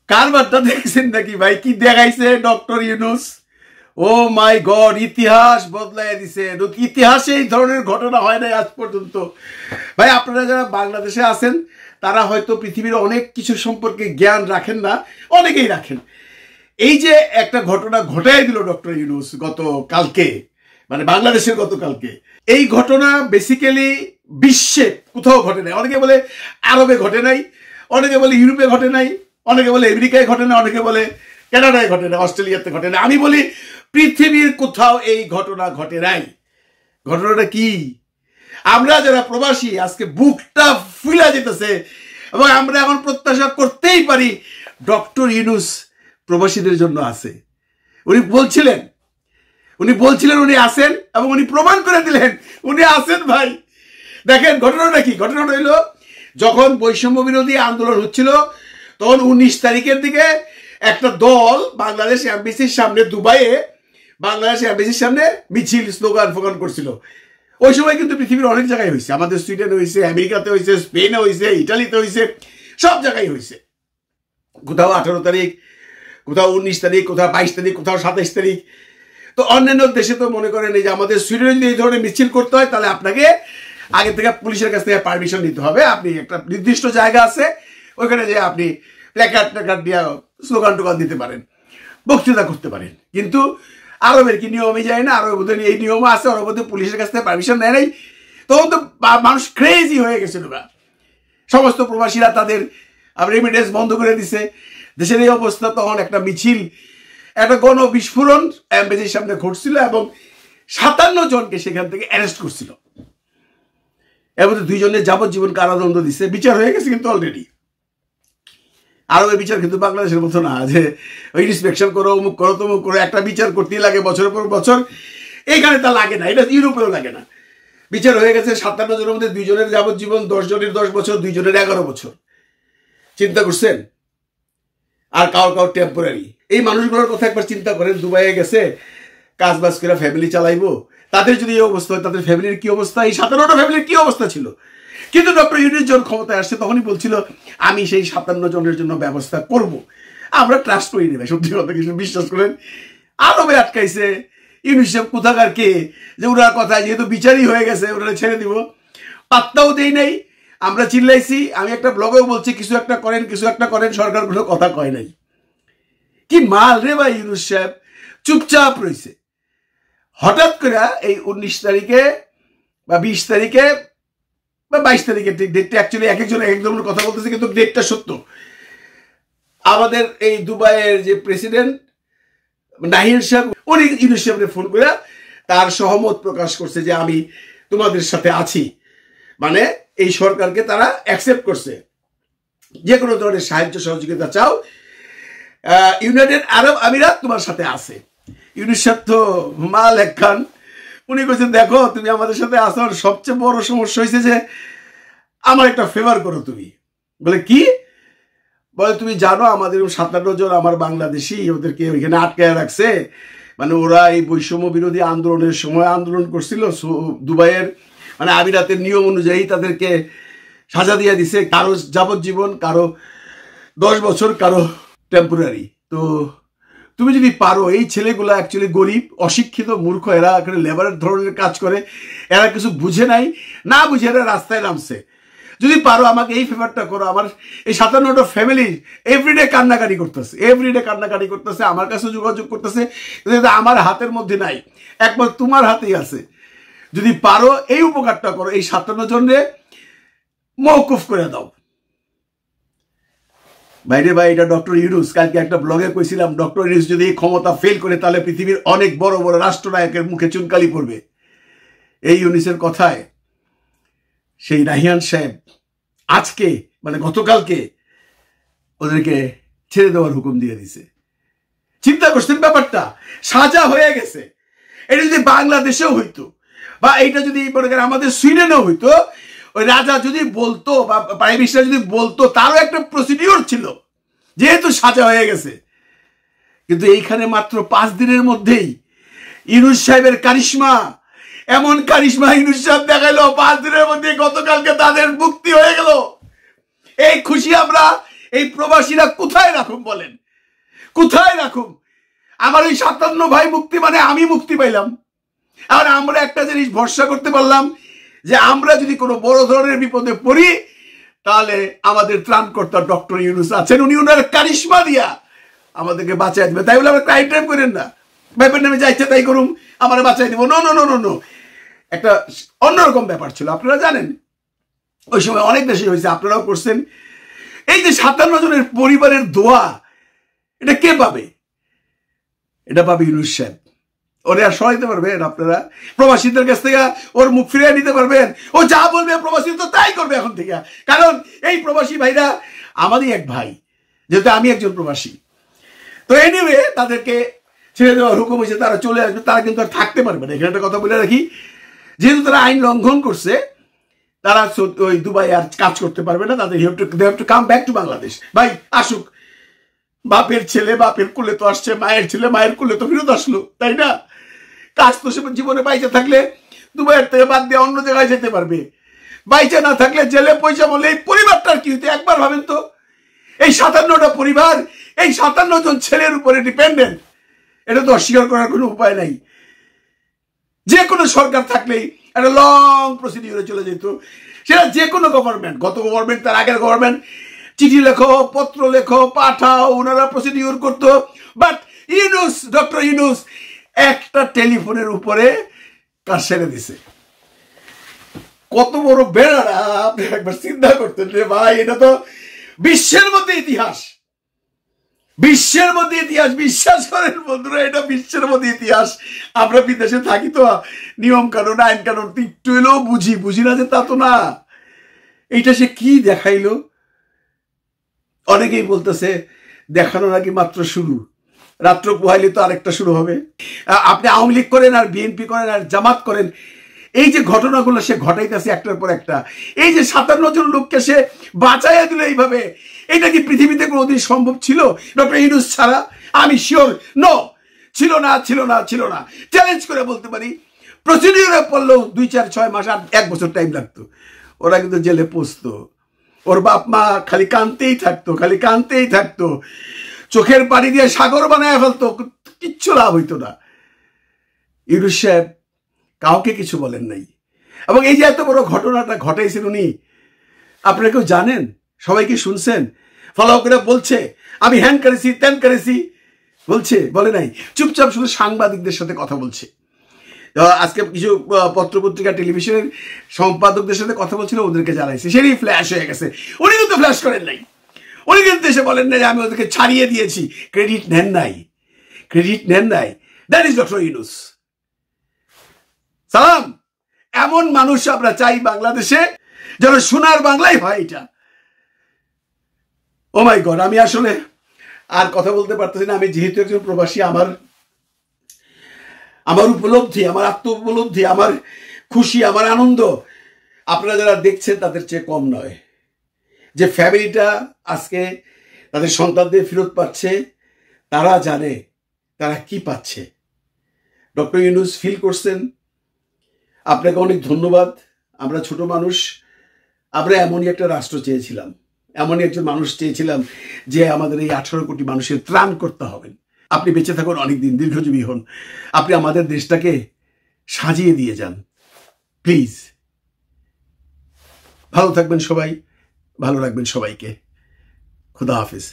কারবারটা দেখছেন নাকি ভাই? কি দেখাইছে ডক্টর ইউনূস? ও মাই গড, ইতিহাস বদলাই দিছে। ইতিহাসে এই ধরনের ঘটনা হয় নাই আজ পর্যন্ত। ভাই আপনারা যারা বাংলাদেশে আছেন তারা হয়তো পৃথিবীর অনেক কিছু সম্পর্কে জ্ঞান রাখেন না, অনেকেই রাখেন। এই যে একটা ঘটনা ঘটাই দিল ডক্টর ইউনূস গতকালকে, মানে বাংলাদেশের গতকালকে, এই ঘটনা বেসিক্যালি বিশ্বে কোথাও ঘটে নাই। অনেকে বলে আরবে ঘটে নাই, অনেকে বলে ইউরোপে ঘটে নাই, অনেকে বলে আমেরিকায় ঘটে না, অনেকে বলে কানাডায় ঘটে না, অস্ট্রেলিয়াতে ঘটে না। আমি বলি পৃথিবীর কোথাও এই ঘটনা ঘটে নাই। ঘটনাটা কি? আমরা যারা প্রবাসী আজকে বুকটা ফুলা যেতেছে এবং আমরা এখন প্রত্যাশা করতেই পারি ডক্টর ইউনূস প্রবাসীদের জন্য আছে। উনি বলছিলেন উনি আসেন এবং উনি প্রমাণ করে দিলেন উনি আসেন। ভাই দেখেন ঘটনাটা কি? ঘটনাটা হইল, যখন বৈষম্য বিরোধী আন্দোলন হচ্ছিল তখন 19 তারিখের দিকে একটা দল বাংলাদেশ এমবিসির সামনে, দুবাইয়ে বাংলাদেশ এমবিসির সামনে মিছিল, স্লোগান ফোগান করছিল। ওই সময় কিন্তু পৃথিবীর অনেক জায়গায় হয়েছে, আমাদের সুইডেনে হয়েছে, আমেরিকাতে হয়েছে, স্পেনে হয়েছে, ইটালিতে হয়েছে, সব জায়গায় হয়েছে। কোথাও 18 তারিখ, কোথাও 19 তারিখ, কোথাও 22 তারিখ, কোথাও 27 তারিখ। তো অন্যান্য দেশে তো মনে করেন এই যে আমাদের সুইডেনে যদি এই ধরনের মিছিল করতে হয় তাহলে আপনাকে আগে থেকে পুলিশের কাছ থেকে পারমিশন নিতে হবে। আপনি একটা নির্দিষ্ট জায়গা আছে, ওইখানে যে আপনি প্ল্যাকার্ড দিয়ে স্লোগান টোগান দিতে পারেন, বক্তৃতা করতে পারেন। কিন্তু আরবের কি নিয়মই যায় না? আরবের মধ্যে এই নিয়ম আছে, ওর মধ্যে পুলিশের কাছ থেকে পারমিশন নেয় নাই। তখন তো মানুষ ক্রেজি হয়ে গেছিল, সমস্ত প্রবাসীরা তাদের রেমিটেন্স বন্ধ করে দিছে। দেশের এই অবস্থা, তখন একটা মিছিল, একটা গণবিস্ফোরণ এমবেসির সামনে ঘটছিল এবং 57 জনকে সেখান থেকে অ্যারেস্ট করছিল। এর মধ্যে 2 জনের যাবজ্জীবন কারাদণ্ড দিছে, বিচার হয়ে গেছে কিন্তু অলরেডি। আরবের বিচার কিন্তু বাংলাদেশের মতো না যে ওই ইন্সপেকশন করো, অমুক করো, তমুক করো, একটা বিচার করতেই লাগে বছরের পর বছর। এইখানে তা লাগে না, এটা ইউরোপেও লাগে না। বিচার হয়ে গেছে 57 জনের মধ্যে 2 জনের যাবজ্জীবন, 10 জনের 10 বছর, 2 জনের 11 বছর। চিন্তা করছেন? আর কাউ টেম্পোরারি। এই মানুষগুলোর কথা একবার চিন্তা করেন, দুবাইয়ে গেছে কাজ বাজ করে ফ্যামিলি চালাইবো, তাদের যদি এই অবস্থা হয় তাদের ফ্যামিলির কি অবস্থা, এই 57টা ফ্যামিলির কি অবস্থা ছিল। কিন্তু ডক্টর ইউনূস যখন ক্ষমতায় আসছে তখনই বলছিল আমি সেই 57 জনের জন্য ব্যবস্থা করব। আমরা ট্রাস্ট করি নেবে, সত্যি কথা কিছু বিশ্বাস করেন। আরবে আটকাইছে ইউনূস কোথাকার কে, যে ওনার কথা যেহেতু বিচারই হয়ে গেছে ওনারা ছেড়ে দিব, পাত্তাও দেই নাই। আমরা চিল্লাইছি, আমি একটা ব্লগেও বলছি কিছু একটা করেন, কিছু একটা করেন, সরকার কোনো কথা কয় নাই। কি মাল রে ভাই ইউনূস সাহেব, চুপচাপ রয়েছে। হঠাৎ করে এই 19 তারিখে বা 20 তারিখে বা 22 তারিখে, ডেটটা অ্যাকচুয়ালি এক একজনের কথা বলতেছে কিন্তু ডেটটা সত্য। আমাদের এই দুবাইয়ের যে প্রেসিডেন্ট নাহিয়ান সাহেব, উনি ইউনূস সাহেবকে ফোন করে তার সহমত প্রকাশ করছে যে আমি তোমাদের সাথে আছি, মানে এই সরকারকে তারা অ্যাকসেপ্ট করছে। যে কোনো ধরনের সাহায্য সহযোগিতা চাও, ইউনাইটেড আরব আমিরাত তোমার সাথে আছে। ইউনূস সাহেব তো মাল একখান, উনি বলছেন দেখো তুমি আমাদের সাথে আসো, সবচেয়ে বড় সমস্যা হয়েছে যে আমার একটা ফেভার করো তুমি। বলে কি? বলে তুমি জানো আমাদের 57 জন আমার বাংলাদেশি, ওদেরকে ওইখানে আটকায় রাখছে, মানে ওরা এই বৈষম্য বিরোধী আন্দোলনের সময় আন্দোলন করছিল দুবাইয়ের, মানে আমিরাতের নিয়ম অনুযায়ী তাদেরকে সাজা দিয়ে দিছে, কারো যাবজ্জীবন, কারো 10 বছর, কারো টেম্পোরারি। তো তুমি যদি পারো, এই ছেলেগুলো অ্যাকচুয়ালি গরিব, অশিক্ষিত, মূর্খ, এরা এখানে লেবারের ধরনের কাজ করে, এরা কিছু বুঝে নাই, না বুঝে এরা রাস্তায় নামছে, যদি পারো আমাকে এই ফেভারটা করো। আমার এই 57টা ফ্যামিলি এভরিডে কান্নাকাটি করতেছে, আমার কাছে যোগাযোগ করতেছে, আমার হাতের মধ্যে নাই, একবার তোমার হাতেই আছে। যদি পারো এই উপকারটা করো, এই 57 জনের মওকুফ করে দাও। ভাইরে ভাই, এটা ডক্টর ইউনূস, কালকে একটা ব্লগে কইছিলাম ডক্টর ইউনূস যদি ক্ষমতা ফেল করে তাহলে পৃথিবীর অনেক বড় বড় রাষ্ট্রনায়কের মুখে চুনকালি পড়বে। এই ইউনূসের কথায় সেই নাহিয়ান সাহেব আজকে, মানে গতকালকে, ওদেরকে ছেড়ে দেওয়ার হুকুম দিয়ে দিছে। চিন্তা করছেন ব্যাপারটা? সাজা হয়ে গেছে। এটা যদি বাংলাদেশেও হইতো বা এইটা যদি আমাদের সুইডেনেও হইতো, ওই রাজা যদি বলতো বা প্রাইম মিনিস্টার যদি বলতো, তারও একটা প্রসিডিওর ছিল, যেহেতু সাজা হয়ে গেছে। কিন্তু এইখানে মাত্র 5 দিনের মধ্যেই ইউনূস সাহেবের কারিশমা, এমন কারিশমা ইউনূস সাহেব দেখাইলো, 5 দিনের মধ্যে গতকালকে তাদের মুক্তি হয়ে গেল। এই খুশি আমরা এই প্রবাসীরা কোথায় রাখুন বলেন, কোথায় রাখুন? আমার এই 57 ভাই মুক্তি মানে আমি মুক্তি পাইলাম। আর আমরা একটা জিনিস ভরসা করতে পারলাম যে আমরা যদি কোনো বড় ধরনের বিপদে পড়ি তাহলে আমাদের ত্রাণকর্তা ডক্টর ইউনূস আছেন, উনি ওনার কারিশমা দিয়া আমাদেরকে বাঁচাই দেবে। তাই বলে আমরা ক্রাইম টাইম করেন না, ভাইপের নামে যা ইচ্ছা তাই করুন, আমরা বাঁচাই দেবো। No no no no no, একটা অন্যরকম ব্যাপার ছিল। আপনারা জানেন ওই সময় অনেক দেশে হয়েছে, আপনারাও করছেন। এই যে 57 জনের পরিবারের দোয়া, এটা কে পাবে? এটা পাবে ইউনূস সাহেব। ওরে আর সরাইতে পারবেন আপনারা? প্রবাসীদের কাছ থেকে ওর মুখ ফিরিয়ে নিতে পারবেন? ও যা বলবে প্রবাসী তো তাই করবে এখন থেকে। কারণ এই প্রবাসী ভাইরা আমারই এক ভাই, যেহেতু আমি একজন প্রবাসী। তো এনিওয়ে তাদেরকে ছেড়ে দেওয়ার হুকুম হয়েছে, তারা চলে আসবে, তারা কিন্তু আর থাকতে পারবে না। এখানে একটা কথা বলে রাখি, যেহেতু তারা আইন লঙ্ঘন করছে, তারা ওই দুবাই আর কাজ করতে পারবে না, তাদের they have to come back to Bangladesh. ভাই আসুক, বাপের ছেলে বাপের কুলে তো আসছে, মায়ের ছেলে মায়ের কুলে তো ফেরত আসলো, তাই না? কাজ তো সে জীবনে বাইচে থাকলে দুবাইয়ের থেকে বাদ দিয়ে অন্য জায়গায় যেতে পারবে, বাইচে না থাকলে জেলে পয়সা বলে এই পরিবারটার কি হইতে একবার ভাবেন তো। এই 57টা পরিবার, এই 57 জন ছেলের উপরে ডিপেন্ডেন্ট, এটা তো অস্বীকার করার কোনো উপায় নাই। যে কোনো সরকার থাকলেই একটা লং প্রসিডিউরে চলে যেত, সেটা যে কোনো গভর্নমেন্ট, গত গভর্নমেন্ট, তার আগের গভর্নমেন্ট, চিঠি লেখো, পত্র লেখো, পাঠাও, ওনারা প্রসিডিউর করতো। বাট ইউনূস, ডক্টর ইউনূস একটা টেলিফোনের উপরে কাজ সেরে দিছে। কত বড় বেড়ারা আপনি একবার চিন্তা করতেন রে ভাই, এটা তো বিশ্বের মধ্যে ইতিহাস, বিশ্বের মধ্যে ইতিহাস। বিশ্বাস করেন বন্ধুরা, এটা বিশ্বের মধ্যে ইতিহাস। আমরা বিদেশে থাকি তো নিয়ম কানুন আইন কানুন একটু এলেও বুঝি না যে তা তো না। এইটা সে কি দেখাইলো? অনেকেই বলতেছে দেখানো নাকি মাত্র শুরু, রাত্র পোহাইলে তো আরেকটা শুরু হবে। আপনি আওয়ামী লীগ করেন আর বিএনপি করেন আর জামাত করেন, এই যে ঘটনাগুলো সে ঘটাইতেছে একটার পর একটা, এই যে 57 জন লোককে সে বাঁচাইয়া দিল এইভাবে, এটা কি পৃথিবীতে কোনোদিন সম্ভব ছিল ডক্টর ইউনূস ছাড়া? আমি শিওর নো, ছিল না ছিল না ছিল না। চ্যালেঞ্জ করে বলতে পারি, প্রসিডিউরে পড়লেও 2, 4, 6 মাস আর 1 বছর টাইম লাগতো। ওরা কিন্তু জেলে পৌঁছতো, ওর বাপ মা খালি কানতেই থাকতো, খালি কানতেই থাকতো, চোখের পানি দিয়ে সাগর বানায় ফেলতো, কিচ্ছু লাভ হইতো না। ইউনূস সাহেব কাউকে কিছু বলেন নাই। এবং এই যে এত বড় ঘটনাটা ঘটাইছেন উনি, আপনারা কেউ জানেন? সবাইকে শুনছেন? ফলো করে বলছে আমি হ্যান করেছি ত্যান করেছি, বলছে? বলে নাই, চুপচাপ শুধু সাংবাদিকদের সাথে কথা বলছে। আজকে কিছু পত্রপত্রিকা টেলিভিশনের সম্পাদকদের সাথে কথা বলছিল, ওদেরকে জানাইছে, সেই ফ্ল্যাশ হয়ে গেছে। উনি কিন্তু ফ্ল্যাশ করেন নাই, উনি কিন্তু এসে বলেন নাই যে আমি ওদেরকে ছাড়িয়ে দিয়েছি, ক্রেডিট নেন নাই, ক্রেডিট নেন নাই। That is doctor Yunus. সালাম। এমন মানুষ আমরা চাই বাংলাদেশে, যেন সোনার বাংলাই হয় এটা। ও মাই গড, আমি আসলে আর কথা বলতে পারতেছি না। আমি যেহেতু একজন প্রবাসী, আমার উপলব্ধি, আমার আত্ম উপলব্ধি, আমার খুশি, আমার আনন্দ আপনারা যারা দেখছেন তাদের চেয়ে কম নয়। যে ফ্যামিলিটা আজকে তাদের সন্তানদের ফেরত পাচ্ছে, তারা জানে তারা কি পাচ্ছে। ডক্টর ইউনূস ফিল করছেন, আপনাকে অনেক ধন্যবাদ। আমরা ছোট মানুষ, আমরা এমনই একটা রাষ্ট্র চেয়েছিলাম, এমনই একজন মানুষ চেয়েছিলাম যে আমাদের এই 18 কোটি মানুষের ত্রাণ করতে হবে। আপনি বেঁচে থাকুন অনেকদিন, দীর্ঘজীবী হন, আপনি আমাদের দেশটাকে সাজিয়ে দিয়ে যান প্লিজ। ভালো থাকবেন সবাই, ভালো রাখবেন সবাইকে। খুদা হাফেজ।